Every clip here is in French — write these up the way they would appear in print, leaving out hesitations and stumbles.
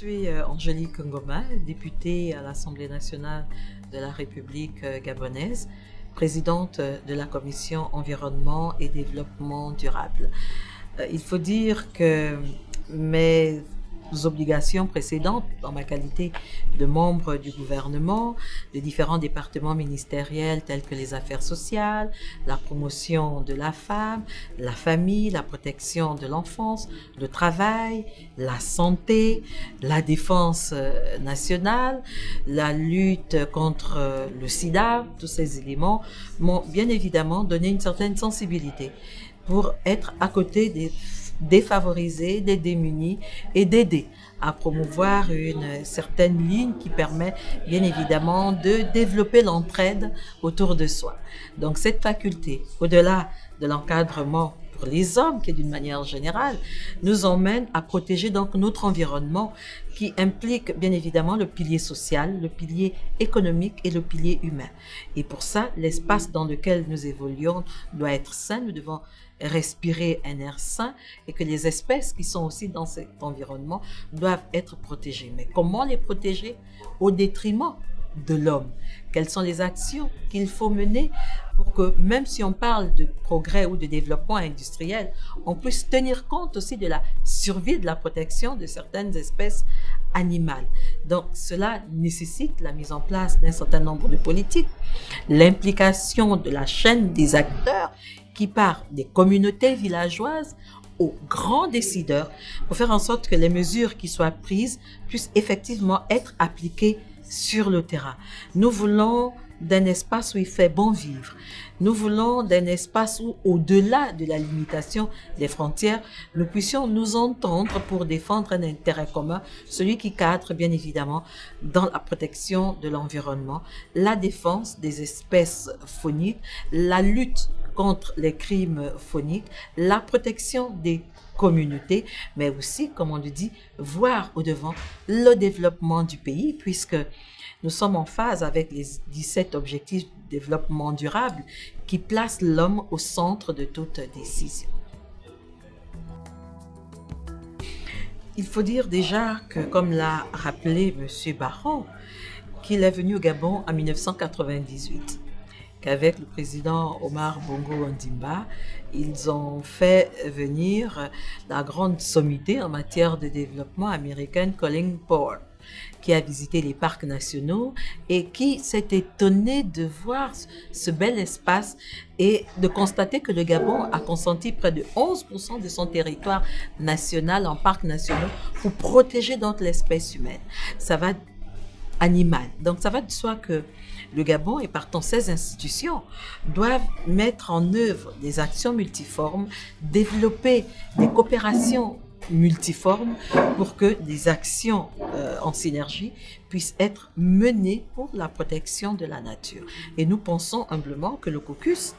suis Angélique Ngoma, députée à l'Assemblée nationale de la République gabonaise, présidente de la Commission environnement et développement durable. Il faut dire que mes obligations précédentes, dans ma qualité de membre du gouvernement, de différents départements ministériels tels que les affaires sociales, la promotion de la femme, la famille, la protection de l'enfance, le travail, la santé, la défense nationale, la lutte contre le sida, tous ces éléments m'ont bien évidemment donné une certaine sensibilité pour être à côté des défavorisés, des démunis et d'aider à promouvoir une certaine ligne qui permet bien évidemment de développer l'entraide autour de soi. Donc cette faculté, au-delà de l'encadrement pour les hommes, qui d'une manière générale nous emmène à protéger donc notre environnement qui implique bien évidemment le pilier social, le pilier économique et le pilier humain. Et pour ça, l'espace dans lequel nous évoluons doit être sain, nous devons respirer un air sain et que les espèces qui sont aussi dans cet environnement doivent être protégées. Mais comment les protéger au détriment de l'homme? Quelles sont les actions qu'il faut mener pour que, même si on parle de progrès ou de développement industriel, on puisse tenir compte aussi de la survie, de la protection de certaines espèces animales. Donc, cela nécessite la mise en place d'un certain nombre de politiques, l'implication de la chaîne des acteurs qui part des communautés villageoises aux grands décideurs pour faire en sorte que les mesures qui soient prises puissent effectivement être appliquées sur le terrain. Nous voulons d'un espace où il fait bon vivre. Nous voulons d'un espace où, au-delà de la limitation des frontières, nous puissions nous entendre pour défendre un intérêt commun, celui qui cadre bien évidemment dans la protection de l'environnement, la défense des espèces fauniques, la lutte contre les crimes fauniques, la protection des communautés, mais aussi, comme on le dit, voir au-devant le développement du pays, puisque nous sommes en phase avec les 17 objectifs de développement durable qui placent l'homme au centre de toute décision. Il faut dire déjà que, comme l'a rappelé M. Barrot, qu'il est venu au Gabon en 1998. Qu'avec le président Omar Bongo Ondimba, ils ont fait venir la grande sommité en matière de développement américaine Colin Powell, qui a visité les parcs nationaux et qui s'est étonné de voir ce bel espace et de constater que le Gabon a consenti près de 11% de son territoire national en parcs nationaux pour protéger donc l'espèce humaine. Ça va animal. Donc ça va de soi que le Gabon et partant ses institutions doivent mettre en œuvre des actions multiformes, développer des coopérations multiformes pour que des actions en synergie puissent être menées pour la protection de la nature. Et nous pensons humblement que le caucus,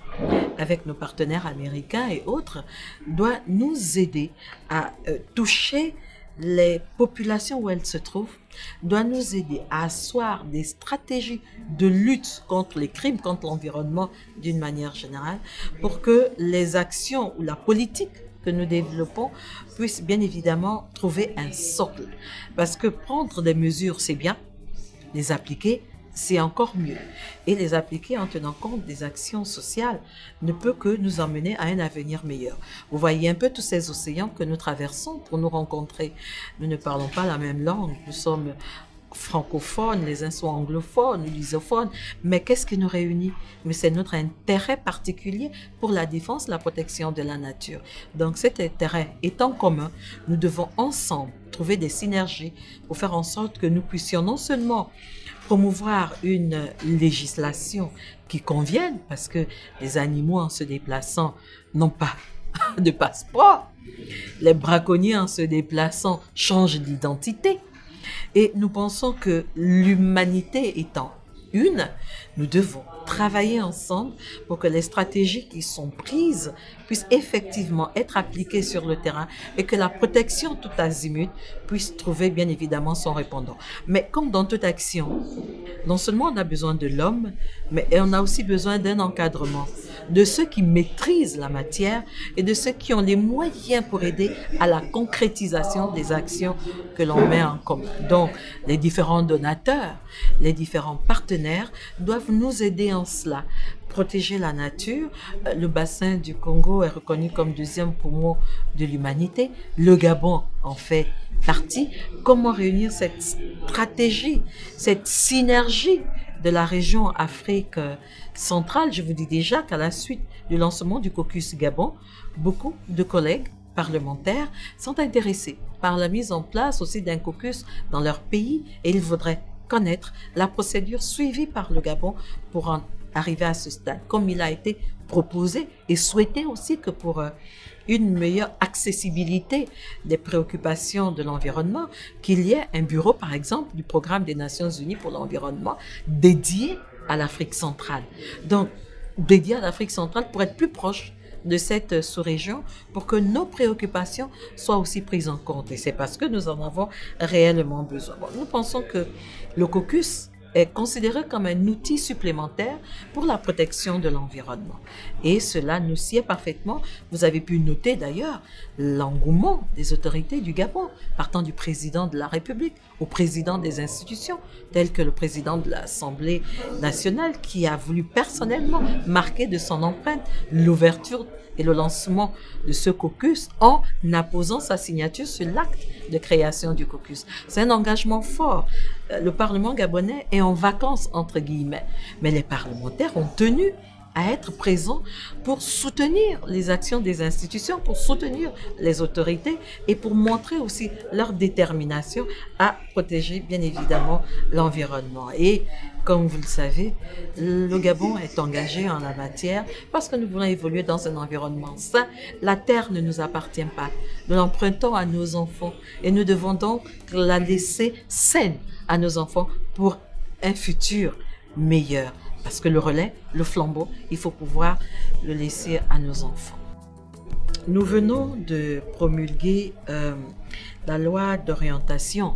avec nos partenaires américains et autres, doit nous aider à toucher les populations où elles se trouvent, doit nous aider à asseoir des stratégies de lutte contre les crimes, contre l'environnement d'une manière générale, pour que les actions ou la politique que nous développons puissent bien évidemment trouver un socle. Parce que prendre des mesures, c'est bien, les appliquer, c'est encore mieux. Et les appliquer en tenant compte des actions sociales ne peut que nous emmener à un avenir meilleur. Vous voyez un peu tous ces océans que nous traversons pour nous rencontrer. Nous ne parlons pas la même langue, nous sommes francophones, les uns sont anglophones, lusophones, mais qu'est-ce qui nous réunit? Mais c'est notre intérêt particulier pour la défense, la protection de la nature. Donc cet intérêt étant commun, nous devons ensemble trouver des synergies pour faire en sorte que nous puissions non seulement promouvoir une législation qui convienne, parce que les animaux en se déplaçant n'ont pas de passeport, les braconniers en se déplaçant changent d'identité. Et nous pensons que l'humanité étant une, nous devons travailler ensemble pour que les stratégies qui sont prises puissent effectivement être appliquées sur le terrain et que la protection tout azimut puisse trouver bien évidemment son répondant. Mais comme dans toute action, non seulement on a besoin de l'homme, mais on a aussi besoin d'un encadrement. de ceux qui maîtrisent la matière et de ceux qui ont les moyens pour aider à la concrétisation des actions que l'on met en commun. Donc, les différents donateurs, les différents partenaires doivent nous aider en cela. Protéger la nature. Le bassin du Congo est reconnu comme deuxième poumon de l'humanité. Le Gabon en fait partie. Comment réunir cette stratégie, cette synergie de la région Afrique centrale? Je vous dis déjà qu'à la suite du lancement du caucus Gabon, beaucoup de collègues parlementaires sont intéressés par la mise en place aussi d'un caucus dans leur pays et ils voudraient connaître la procédure suivie par le Gabon pour en arriver à ce stade, comme il a été proposé et souhaité aussi que pour une meilleure accessibilité des préoccupations de l'environnement, qu'il y ait un bureau, par exemple, du Programme des Nations Unies pour l'environnement dédié à l'Afrique centrale. Donc, dédié à l'Afrique centrale pour être plus proche de cette sous-région, pour que nos préoccupations soient aussi prises en compte. Et c'est parce que nous en avons réellement besoin. Bon, nous pensons que le caucus est considéré comme un outil supplémentaire pour la protection de l'environnement. Et cela nous sied parfaitement. Vous avez pu noter d'ailleurs l'engouement des autorités du Gabon, partant du président de la République au président des institutions, tel que le président de l'Assemblée nationale, qui a voulu personnellement marquer de son empreinte l'ouverture et le lancement de ce caucus en apposant sa signature sur l'acte de création du caucus. C'est un engagement fort. Le Parlement gabonais est en vacances, entre guillemets, mais les parlementaires ont tenu à être présents pour soutenir les actions des institutions, pour soutenir les autorités et pour montrer aussi leur détermination à protéger bien évidemment l'environnement. Et comme vous le savez, le Gabon est engagé en la matière parce que nous voulons évoluer dans un environnement sain. La terre ne nous appartient pas. Nous l'empruntons à nos enfants et nous devons donc la laisser saine à nos enfants pour un futur meilleur. Parce que le relais, le flambeau, il faut pouvoir le laisser à nos enfants. Nous venons de promulguer la loi d'orientation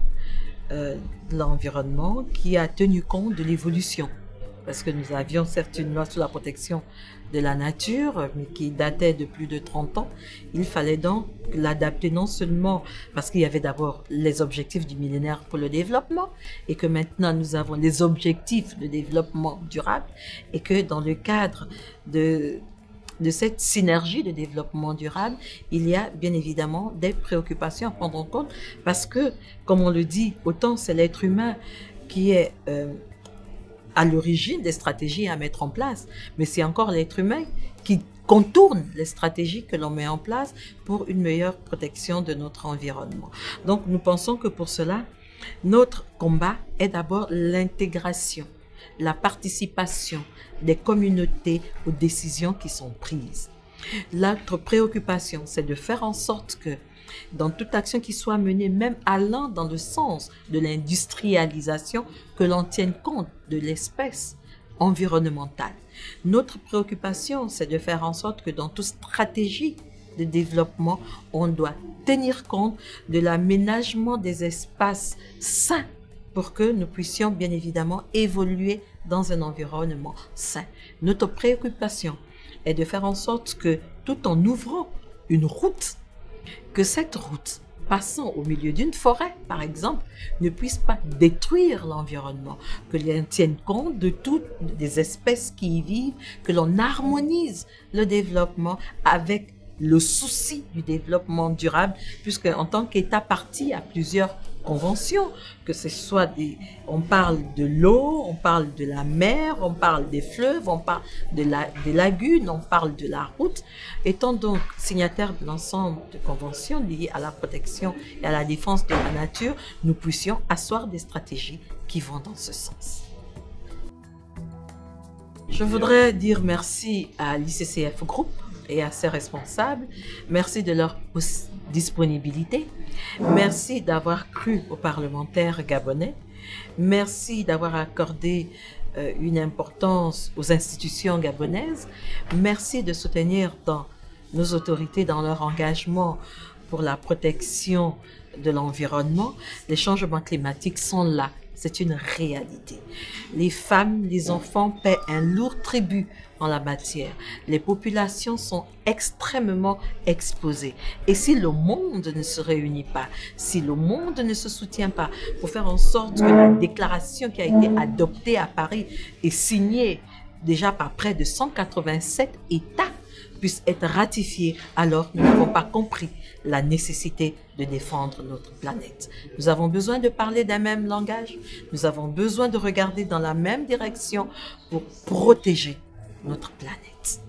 de l'environnement qui a tenu compte de l'évolution. Parce que nous avions certes une loi sur la protection de la nature, mais qui datait de plus de 30 ans. Il fallait donc l'adapter non seulement parce qu'il y avait d'abord les objectifs du millénaire pour le développement et que maintenant nous avons les objectifs de développement durable et que dans le cadre de cette synergie de développement durable, il y a bien évidemment des préoccupations à prendre en compte parce que, comme on le dit, autant c'est l'être humain qui est à l'origine des stratégies à mettre en place, mais c'est encore l'être humain qui contourne les stratégies que l'on met en place pour une meilleure protection de notre environnement. Donc nous pensons que pour cela, notre combat est d'abord l'intégration, la participation des communautés aux décisions qui sont prises. Notre préoccupation, c'est de faire en sorte que dans toute action qui soit menée, même allant dans le sens de l'industrialisation, que l'on tienne compte de l'espèce environnementale. Notre préoccupation, c'est de faire en sorte que dans toute stratégie de développement, on doit tenir compte de l'aménagement des espaces sains pour que nous puissions bien évidemment évoluer dans un environnement sain. Notre préoccupation est de faire en sorte que tout en ouvrant une route, que cette route passant au milieu d'une forêt, par exemple, ne puisse pas détruire l'environnement, que l'on tienne compte de toutes les espèces qui y vivent, que l'on harmonise le développement avec le souci du développement durable, puisque en tant qu'État partie à plusieurs conventions, que ce soit on parle de l'eau, on parle de la mer, on parle des fleuves, on parle des lagunes, on parle de la route. Étant donc signataires de l'ensemble de conventions liées à la protection et à la défense de la nature, nous puissions asseoir des stratégies qui vont dans ce sens. Je voudrais dire merci à l'ICCF Group et à ses responsables. Merci de leur disponibilité. Merci d'avoir cru aux parlementaires gabonais. Merci d'avoir accordé une importance aux institutions gabonaises. Merci de soutenir nos autorités dans leur engagement pour la protection de l'environnement. Les changements climatiques sont là. c'est une réalité. Les femmes, les enfants paient un lourd tribut en la matière. Les populations sont extrêmement exposées. Et si le monde ne se réunit pas, si le monde ne se soutient pas pour faire en sorte que la déclaration qui a été adoptée à Paris et signée déjà par près de 187 États puisse être ratifiée, alors nous n'avons pas compris la nécessité de défendre notre planète. Nous avons besoin de parler d'un même langage, nous avons besoin de regarder dans la même direction pour protéger notre planète.